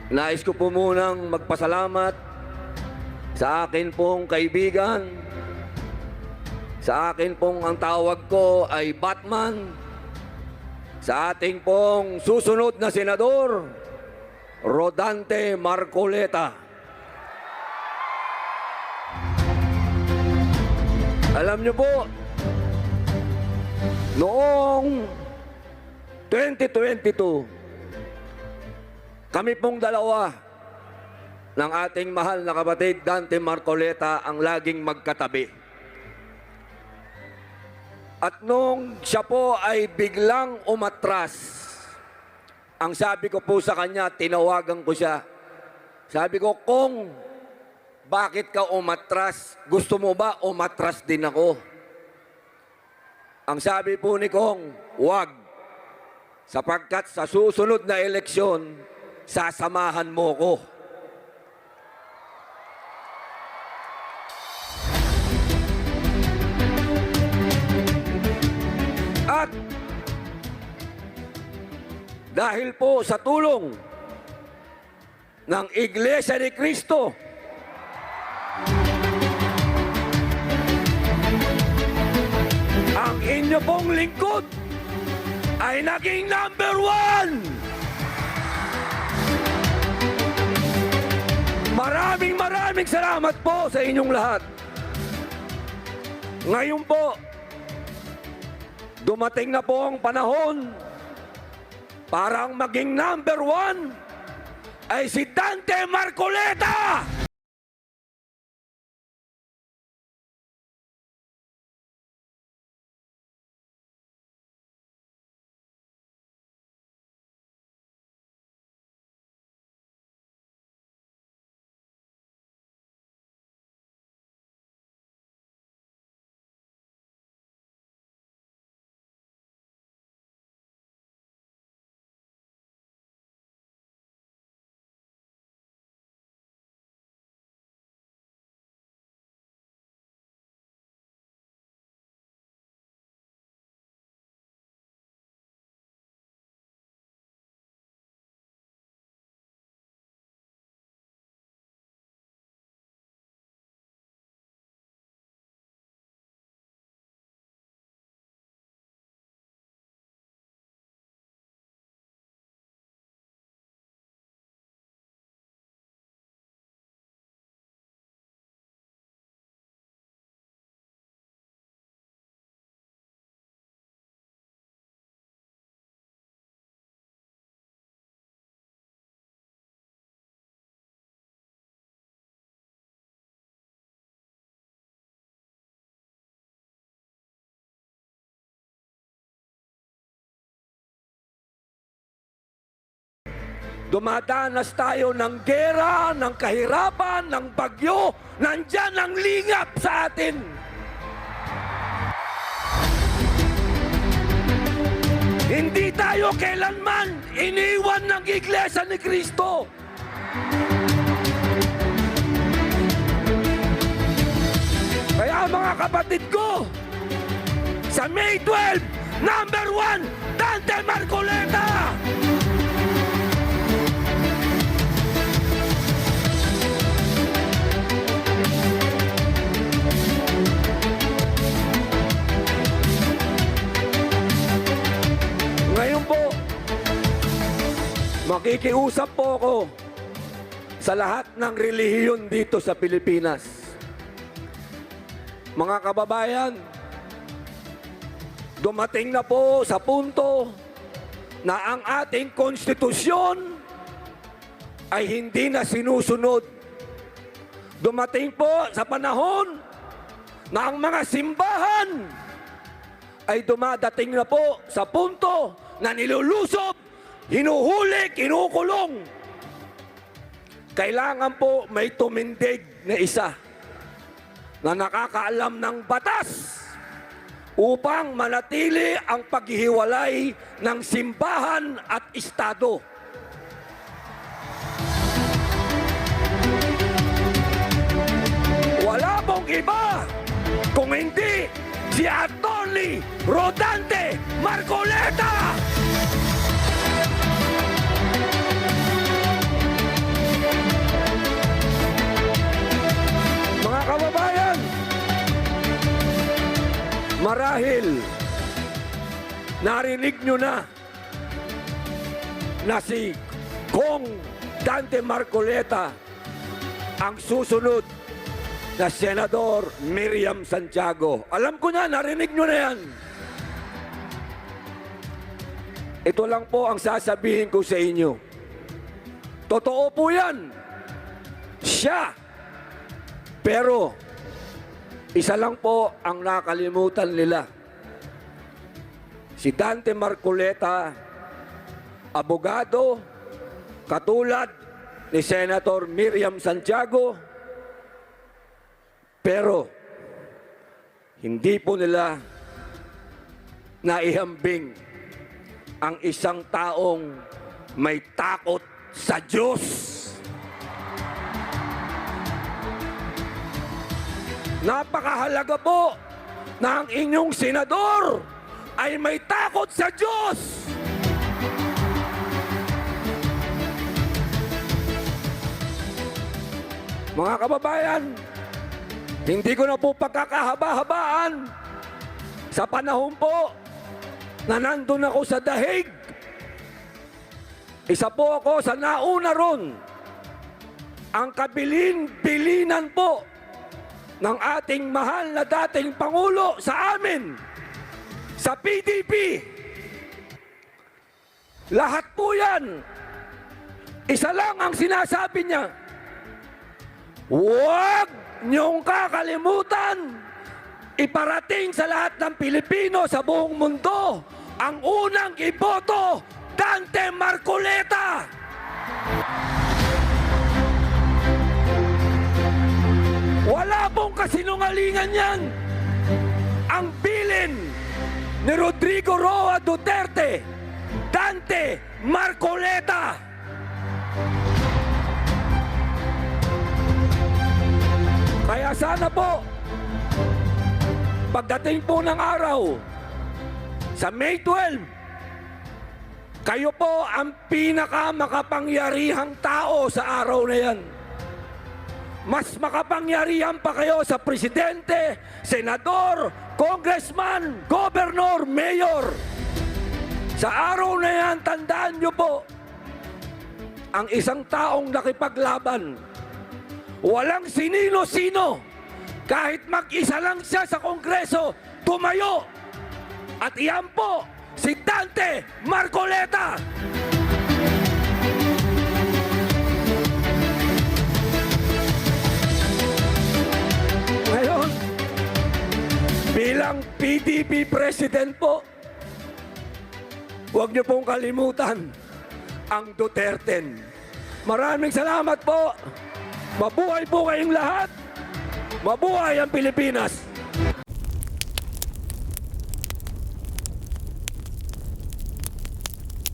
Nais ko po munang magpasalamat sa akin pong kaibigan. Sa akin pong ang tawag ko ay Batman. Sa ating pong susunod na senador, Rodante Marcoleta. Alam niyo po, noong 2022, kami pong dalawa ng ating mahal na kapatid Dante Marcoleta ang laging magkatabi. At nung siya po ay biglang umatras, ang sabi ko po sa kanya, tinawagan ko siya. Sabi ko, Kong, bakit ka umatras? Gusto mo ba umatras din ako? Ang sabi po ni Kong, wag. Sapagkat sa susunod na eleksyon, sasamahan mo ko. At dahil po sa tulong ng Iglesia ni Cristo, ang inyo pong lingkod ay naging #1. Maraming salamat po sa inyong lahat. Ngayon po, dumating na po ang panahon para ang maging #1 ay si Dante Marcoleta! Dumadanas tayo ng gera, ng kahirapan, ng bagyo. Nandyan ang lingap sa atin. Hindi tayo kailanman iniwan ng Iglesia ni Cristo. Kaya mga kapatid ko, sa May 12, #1, Dante Marcoleta! Ngayon po, makikiusap po ako sa lahat ng relihiyon dito sa Pilipinas. Mga kababayan, dumating na po sa punto na ang ating konstitusyon ay hindi na sinusunod. Dumating po sa panahon na ang mga simbahan ay dumadating na po sa punto na nilulusob, hinuhuli, kinukulong. Kailangan po may tumindig na isa na nakakaalam ng batas upang manatili ang paghihiwalay ng simbahan at estado. Wala pong iba kung hindi si Atty. Rodante Marcoleta! marahil narinig nyo na si Kong Dante Marcoleta ang susunod na Senador Miriam Santiago. Alam ko na, narinig nyo na yan. Ito lang po ang sasabihin ko sa inyo. Totoo po yan. Siya. Pero, isa lang po ang nakalimutan nila. Si Dante Marcoleta, abogado, katulad ni Senator Miriam Santiago, pero hindi po nila naihambing ang isang taong may takot sa Diyos. Napakahalaga po na ang inyong senador ay may takot sa Diyos. Mga kababayan, hindi ko na po pagkakahaba-habaan sa panahon po na nandun ako sa dahig. Isa po ako sa nauna ron. Ang kabilin-bilinan po ng ating mahal na dating Pangulo sa amin, sa PDP. Lahat po yan. Isa lang ang sinasabi niya. Huwag niyong kakalimutan iparating sa lahat ng Pilipino sa buong mundo ang unang iboto, Dante Marcoleta. Wala pong kasinungalingan yan. Ang bilin ni Rodrigo Roa Duterte, Dante Marcoleta. Kaya sana po, pagdating po ng araw, sa May 12, kayo po ang pinakamakapangyarihang tao sa araw na yan. Mas makapangyarihan pa kayo sa presidente, senador, congressman, gobernador, mayor. Sa araw na yan, tandaan nyo po, ang isang taong nakipaglaban, walang sinino-sino, kahit mag-isa lang siya sa Kongreso, tumayo. At iyan po, si Dante Marcoleta. Ngayon, bilang PDP President po, huwag niyo pong kalimutan ang Duterte. Maraming salamat po. Mabuhay po kayong lahat. Mabuhay ang Pilipinas.